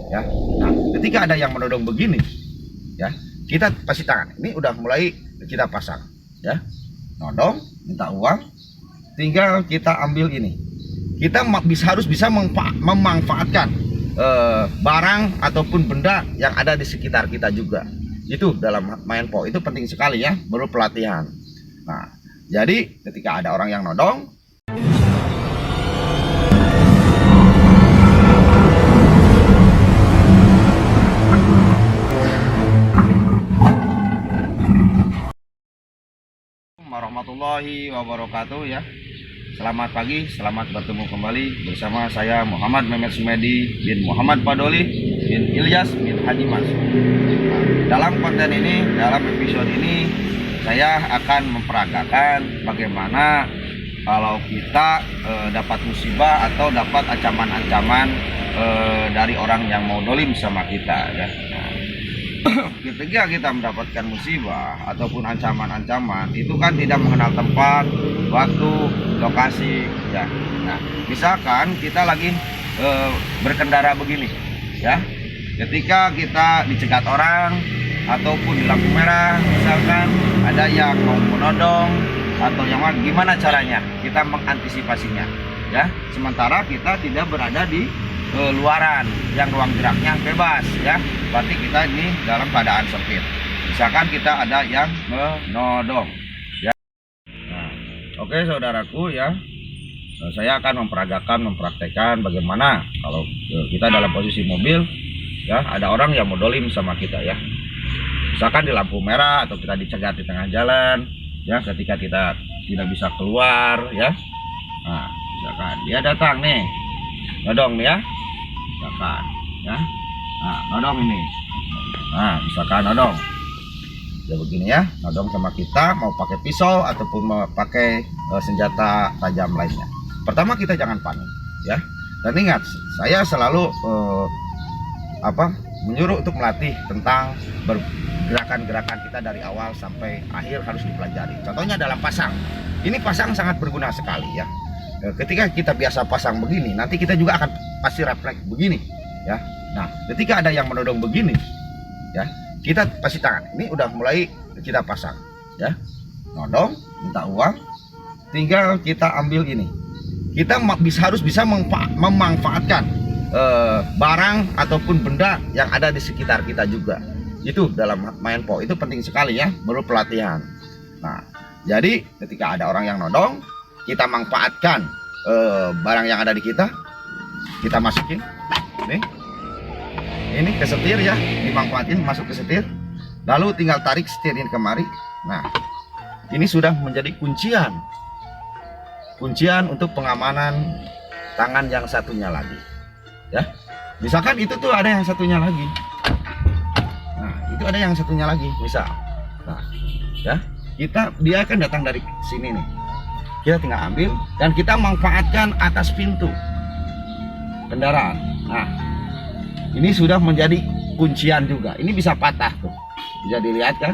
ya. Nah, ketika ada yang menodong begini, ya, kita kasih tangan. Ini udah mulai kita pasang, ya. Nodong, minta uang, tinggal kita ambil ini. Kita harus bisa memanfaatkan barang ataupun benda yang ada di sekitar kita juga. Itu dalam main po itu penting sekali ya, baru pelatihan. Nah, jadi ketika ada orang yang nodong, warahmatullahi wabarakatuh ya. Selamat pagi, selamat bertemu kembali bersama saya Muhammad Mehmet Sumedi bin Muhammad Fadoli bin Ilyas bin Haji Mansur. Dalam konten ini, dalam episode ini, saya akan memperagakan bagaimana kalau kita dapat musibah atau dapat ancaman-ancaman dari orang yang mau dolim sama kita ya. Ketika kita mendapatkan musibah ataupun ancaman-ancaman itu kan tidak mengenal tempat, waktu, lokasi ya. Nah, misalkan kita lagi berkendara begini ya. Ketika kita dicegat orang ataupun di lampu merah, misalkan ada yang mau menodong atau yang gimana caranya kita mengantisipasinya ya. Sementara kita tidak berada di luaran yang ruang geraknya bebas ya, berarti kita ini dalam keadaan sempit. Misalkan kita ada yang menodong ya. Nah, oke saudaraku ya, saya akan mempraktekkan bagaimana kalau kita dalam posisi mobil ya, ada orang yang mau dolim sama kita ya. Misalkan di lampu merah atau kita dicegat di tengah jalan ya, ketika kita tidak bisa keluar ya. Nah, misalkan dia datang nih, nodong nih ya, misalkan ya. Nah, nodong ini. Nah, misalkan nodong ya begini ya, nodong sama kita mau pakai pisau ataupun mau pakai senjata tajam lainnya. Pertama kita jangan panik ya. Dan ingat, saya selalu menyuruh untuk melatih tentang gerakan-gerakan kita dari awal sampai akhir harus dipelajari. Contohnya dalam pasang. Ini pasang sangat berguna sekali ya. Ketika kita biasa pasang begini, nanti kita juga akan pasti refleks begini ya. Nah, ketika ada yang menodong begini ya, kita kasih tangan. Ini udah mulai kita pasang ya. Nodong, minta uang, tinggal kita ambil ini. Kita harus bisa memanfaatkan barang ataupun benda yang ada di sekitar kita juga. Itu dalam main po itu penting sekali ya, baru pelatihan. Nah, jadi ketika ada orang yang nodong, kita manfaatkan barang yang ada di kita masukin nih, ini ke setir ya, dimanfaatin masuk ke setir, lalu tinggal tarik setir ini kemari. Nah, ini sudah menjadi kuncian untuk pengamanan tangan yang satunya lagi ya. Misalkan itu tuh ada yang satunya lagi, nah itu ada yang satunya lagi misal, nah ya, dia akan datang dari sini nih, kita tinggal ambil dan kita manfaatkan atas pintu kendaraan. Nah, ini sudah menjadi kuncian juga. Ini bisa patah tuh, bisa dilihat kan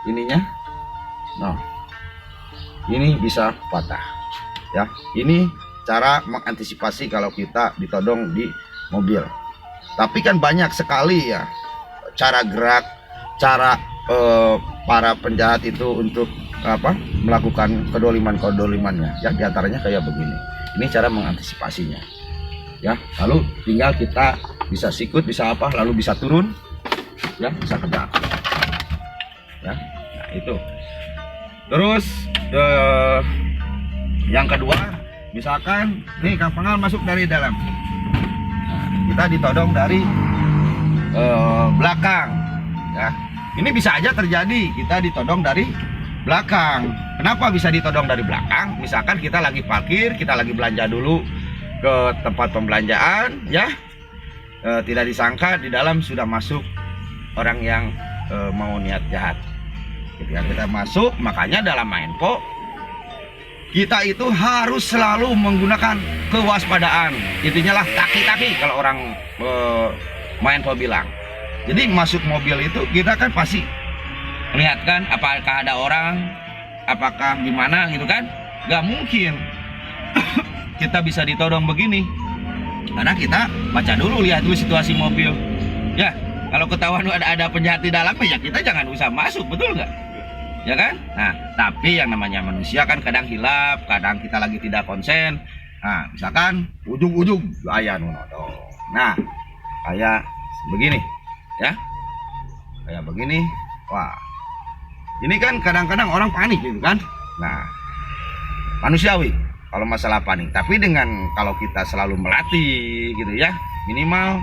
ininya. Nah, ini bisa patah ya. Ini cara mengantisipasi kalau kita ditodong di mobil. Tapi kan banyak sekali ya cara gerak, cara para penjahat itu untuk melakukan kedolimannya ya, diantaranya kayak begini. Ini cara mengantisipasinya ya. Lalu tinggal kita bisa sikut, bisa lalu bisa turun ya, bisa ke belakang ya. Nah itu. Terus yang kedua, misalkan nih Kang Pengal masuk dari dalam, nah, kita ditodong dari belakang ya. Ini bisa aja terjadi kita ditodong dari belakang. Kenapa bisa ditodong dari belakang? Misalkan kita lagi parkir, kita lagi belanja dulu ke tempat pembelanjaan ya, tidak disangka di dalam sudah masuk orang yang mau niat jahat. Ketika kita masuk, makanya dalam main po kita itu harus selalu menggunakan kewaspadaan. Intinya lah taki-taki kalau orang main po bilang. Jadi masuk mobil itu kita kan pasti lihat kan apakah ada orang, apakah gimana gitu kan. Gak mungkin kita bisa ditodong begini karena kita baca dulu, lihat dulu situasi mobil Ya, kalau ketahuan ada penjahat di dalam ya kita jangan usah masuk, betul nggak? Ya kan? Nah, tapi yang namanya manusia kan kadang hilap, kadang kita lagi tidak konsen. Nah, misalkan ujung-ujung ayah nuno. Nah, kayak begini, ya, kayak begini. Wah, ini kan kadang-kadang orang panik gitu kan. Nah, manusiawi kalau masalah panik, tapi dengan kalau kita selalu melatih gitu ya, minimal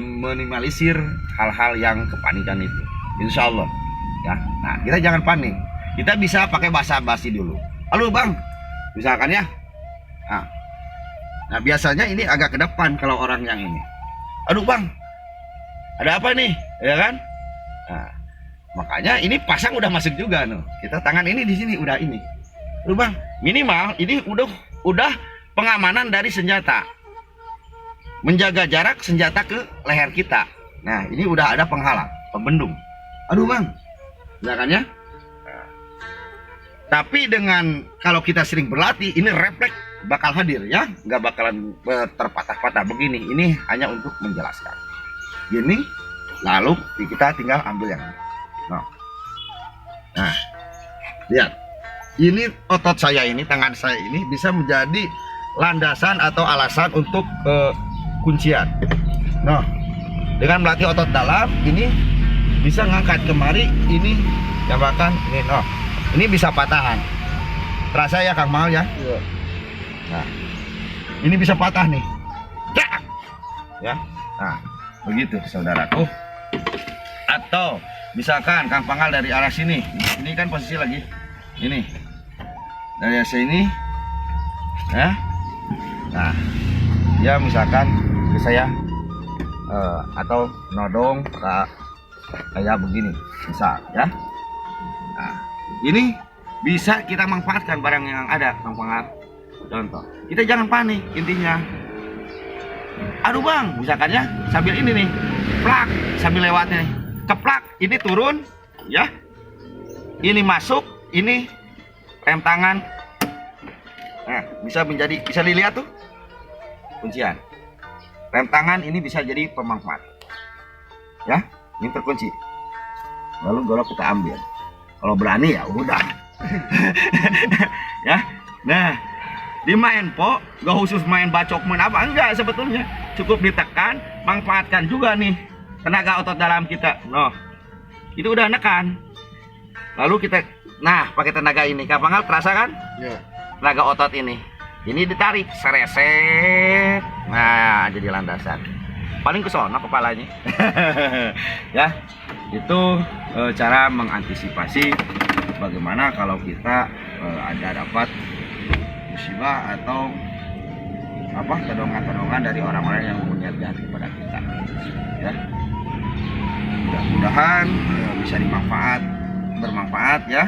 minimalisir hal-hal yang kepanikan itu, insya Allah ya. Nah, kita jangan panik, kita bisa pakai bahasa basi dulu. Halo bang, misalkan ya. Nah, biasanya ini agak ke depan kalau orang yang ini. Aduh bang, ada apa nih, ya kan? Nah, makanya ini pasang udah masuk juga nih. Kita tangan ini di sini udah ini. Aduh bang, minimal ini udah pengamanan dari senjata. Menjaga jarak senjata ke leher kita. Nah, ini udah ada penghalang, pembendung. Aduh bang, misalkan ya. Nah, tapi dengan kalau kita sering berlatih, ini refleks bakal hadir ya, nggak bakalan terpatah-patah begini. Ini hanya untuk menjelaskan. Gini, lalu kita tinggal ambil yang ini. Nah, lihat. Ini otot saya ini, tangan saya ini bisa menjadi landasan atau alasan untuk kuncian. Nah, dengan melatih otot dalam ini bisa ngangkat kemari, ini jambakan ini. Nah, ini bisa patahan. Terasa ya Kang Mal ya? Iya. Nah, ini bisa patah nih. Ya. Nah, begitu saudaraku. Atau misalkan Kang Pangal dari arah sini. Ini kan posisi lagi ini. Dari arah sini. Ya. Nah, ya misalkan ke saya atau nodong kayak begini bisa ya. Nah, ini bisa kita manfaatkan barang yang ada, Kang Pangal. Contoh, kita jangan panik intinya. Aduh bang, misalkan ya, sambil ini nih, plak, sambil lewatnya nih, keplak, ini turun, ya, ini masuk, ini rem tangan. Nah, bisa dilihat tuh kuncian. Rem tangan ini bisa jadi pemanfaat. Ya, ini terkunci. Lalu golok kita ambil. Kalau berani ya udah. Ya. Nah, di main po, gak khusus main bacok main apa enggak sebetulnya. Cukup ditekan, manfaatkan juga nih tenaga otot dalam kita. Noh. Itu udah nekan. Lalu kita pakai tenaga ini. Kang Pangal terasa kan? Iya. Tenaga otot ini. Ini ditarik, sereset. Nah, jadi landasan. Paling ke sono kepalanya. Ya. Itu cara mengantisipasi bagaimana kalau kita ada dapat musibah atau todongan-todongan dari orang-orang yang berniat jahat kepada kita. Ya. Mudah-mudahan bisa bermanfaat ya.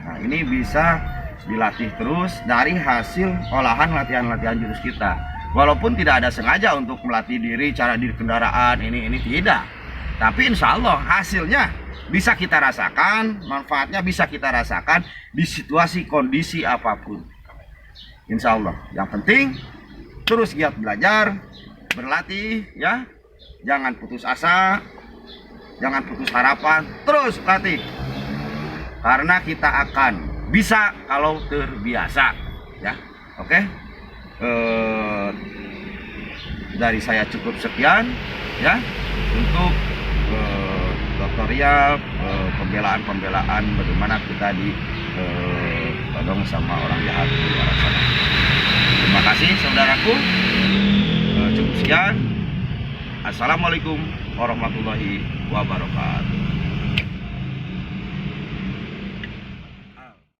Nah, ini bisa dilatih terus dari hasil olahan latihan-latihan jurus kita. Walaupun tidak ada sengaja untuk melatih diri cara di kendaraan ini tidak. Tapi insya Allah hasilnya bisa kita rasakan, manfaatnya bisa kita rasakan di situasi kondisi apapun. Insya Allah. Yang penting terus giat belajar, berlatih ya. Jangan putus asa, jangan putus harapan, terus latih. Karena kita akan bisa kalau terbiasa ya. Oke. Dari saya cukup sekian ya untuk tutorial pembelaan bagaimana kita ditodong sama orang jahat di luar sana. Terima kasih saudaraku. Cukup sekian. Assalamualaikum warahmatullahi wabarakatuh.